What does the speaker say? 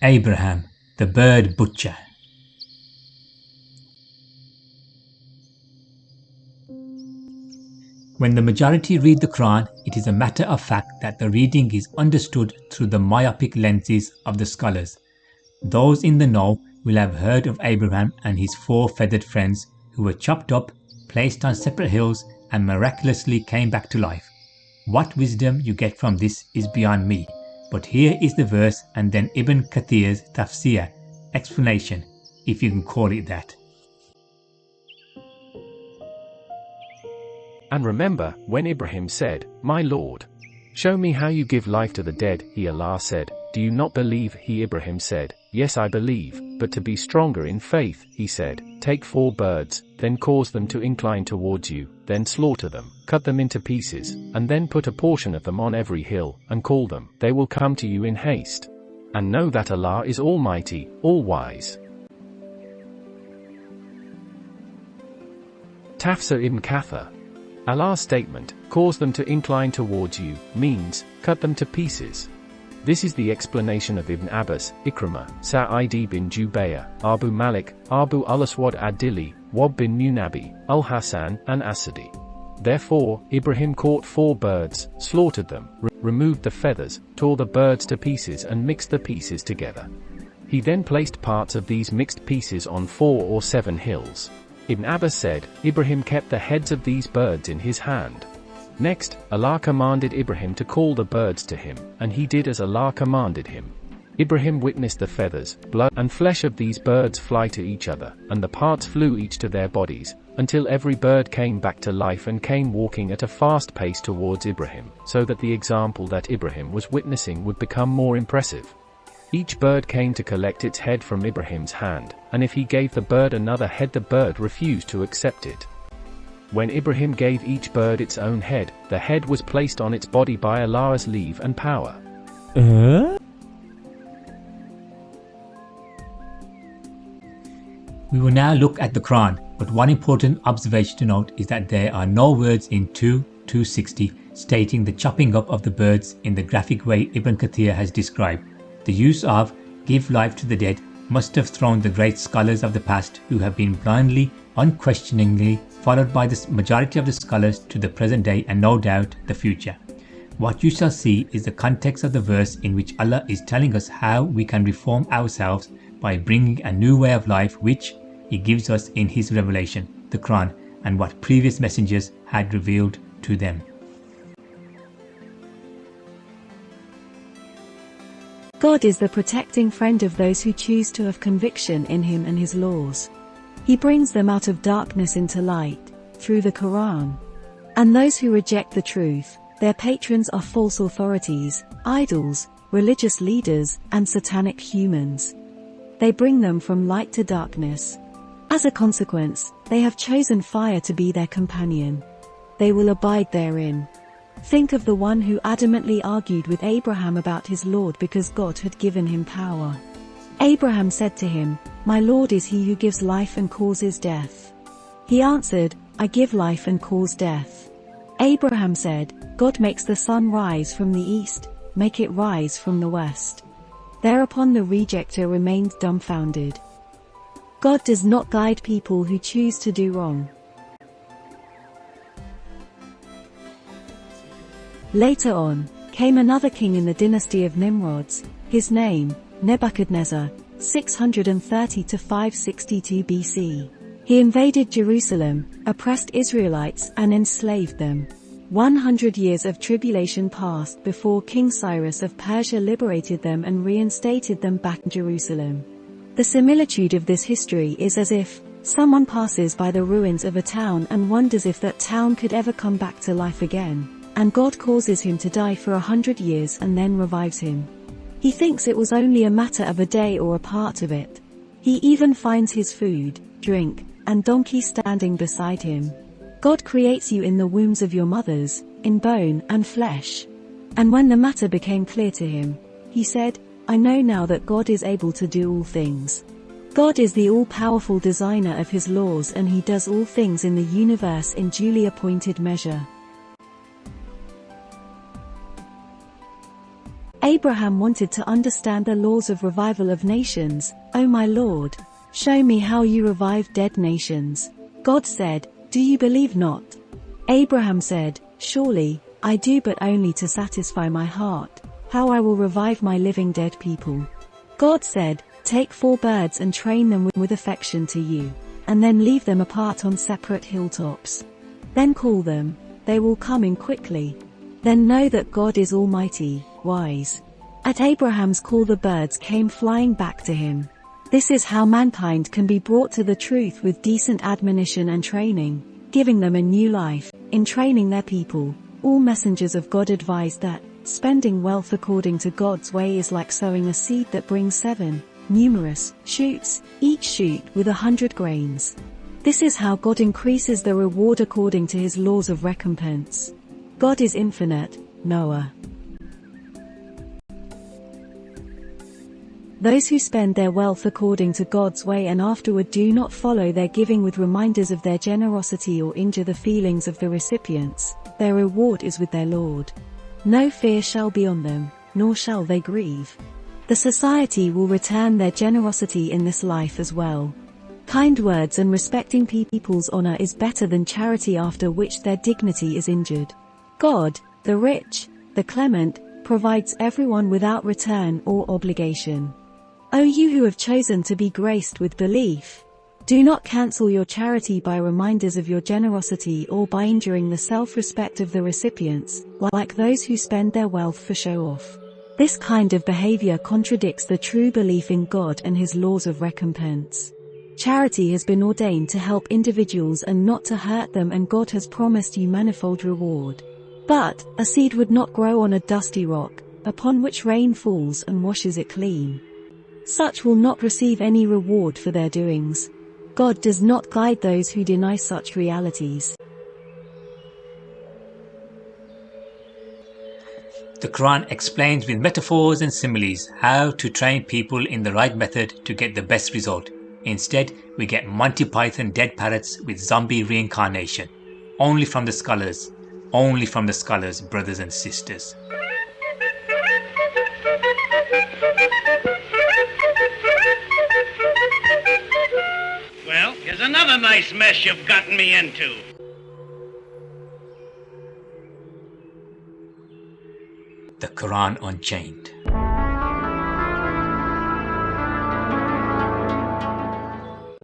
Abraham, the bird butcher. When the majority read the Quran, it is a matter of fact that the reading is understood through the myopic lenses of the scholars. Those in the know will have heard of Abraham and his 4 feathered friends who were chopped up, placed on separate hills and miraculously came back to life. What wisdom you get from this is beyond me, but here is the verse and then Ibn Kathir's tafsir, explanation, if you can call it that. And remember, when Ibrahim said, "My Lord, show me how you give life to the dead," Allah said, "Do you not believe?" Ibrahim said, "Yes, I believe, but to be stronger in faith," he said, "Take 4 birds, then cause them to incline towards you, then slaughter them, cut them into pieces, and then put a portion of them on every hill, and call them, they will come to you in haste. And know that Allah is Almighty, All-Wise." Tafsir Ibn Kathir. Allah's statement, "Cause them to incline towards you," means, cut them to pieces. This is the explanation of Ibn Abbas, Ikrimah, Sa'id bin Jubayr, Abu Malik, Abu al-Aswad ad-Dili, Wab bin Munabi, al-Hasan, and Asadi. Therefore, Ibrahim caught 4 birds, slaughtered them, removed the feathers, tore the birds to pieces and mixed the pieces together. He then placed parts of these mixed pieces on 4 or 7 hills. Ibn Abbas said, Ibrahim kept the heads of these birds in his hand. Next, Allah commanded Ibrahim to call the birds to him, and he did as Allah commanded him. Ibrahim witnessed the feathers, blood, and flesh of these birds fly to each other, and the parts flew each to their bodies, until every bird came back to life and came walking at a fast pace towards Ibrahim, so that the example that Ibrahim was witnessing would become more impressive. Each bird came to collect its head from Ibrahim's hand, and if he gave the bird another head, the bird refused to accept it. When Ibrahim gave each bird its own head, the head was placed on its body by Allah's leave and power. We will now look at the Quran, but one important observation to note is that there are no words in 2:260 stating the chopping up of the birds in the graphic way Ibn Kathir has described. The use of "give life to the dead" must have thrown the great scholars of the past, who have been blindly, unquestioningly followed by the majority of the scholars to the present day and no doubt the future. What you shall see is the context of the verse in which Allah is telling us how we can reform ourselves by bringing a new way of life which He gives us in His revelation, the Quran, and what previous messengers had revealed to them. God is the protecting friend of those who choose to have conviction in Him and His laws. He brings them out of darkness into light, through the Quran. And those who reject the truth, their patrons are false authorities, idols, religious leaders, and satanic humans. They bring them from light to darkness. As a consequence, they have chosen fire to be their companion. They will abide therein. Think of the one who adamantly argued with Abraham about his Lord because God had given him power. Abraham said to him, "My Lord is He who gives life and causes death." He answered, "I give life and cause death." Abraham said, "God makes the sun rise from the east, make it rise from the west." Thereupon the rejecter remained dumbfounded. God does not guide people who choose to do wrong. Later on, came another king in the dynasty of Nimrods, his name, Nebuchadnezzar, 630 to 562 BC. He invaded Jerusalem, oppressed Israelites and enslaved them. 100 years of tribulation passed before King Cyrus of Persia liberated them and reinstated them back in Jerusalem. The similitude of this history is as if someone passes by the ruins of a town and wonders if that town could ever come back to life again, and God causes him to die for 100 years and then revives him. He thinks it was only a matter of a day or a part of it. He even finds his food, drink, and donkey standing beside him. God creates you in the wombs of your mothers, in bone and flesh. And when the matter became clear to him, he said, "I know now that God is able to do all things." God is the all-powerful designer of His laws, and He does all things in the universe in duly appointed measure. Abraham wanted to understand the laws of revival of nations. "O my Lord, show me how you revive dead nations." God said, "Do you believe not?" Abraham said, "Surely, I do, but only to satisfy my heart, how I will revive my living dead people." God said, "Take 4 birds and train them with affection to you, and then leave them apart on separate hilltops. Then call them, they will come in quickly. Then know that God is almighty, wise." At Abraham's call the birds came flying back to him. This is how mankind can be brought to the truth with decent admonition and training, giving them a new life. In training their people, all messengers of God advise that spending wealth according to God's way is like sowing a seed that brings 7 numerous shoots, each shoot with 100 grains. This is how God increases the reward according to his laws of recompense. God is infinite. Noah. Those who spend their wealth according to God's way and afterward do not follow their giving with reminders of their generosity or injure the feelings of the recipients, their reward is with their Lord. No fear shall be on them, nor shall they grieve. The society will return their generosity in this life as well. Kind words and respecting people's honor is better than charity after which their dignity is injured. God, the rich, the clement, provides everyone without return or obligation. O you who have chosen to be graced with belief, do not cancel your charity by reminders of your generosity or by injuring the self-respect of the recipients, like those who spend their wealth for show-off. This kind of behavior contradicts the true belief in God and his laws of recompense. Charity has been ordained to help individuals and not to hurt them, and God has promised you manifold reward. But a seed would not grow on a dusty rock, upon which rain falls and washes it clean. Such will not receive any reward for their doings. God does not guide those who deny such realities. The Quran explains with metaphors and similes how to train people in the right method to get the best result. Instead, we get Monty Python dead parrots with zombie reincarnation. Only from the scholars. Only from the scholars, brothers and sisters. Well, here's another nice mess you've gotten me into. The Quran Unchained.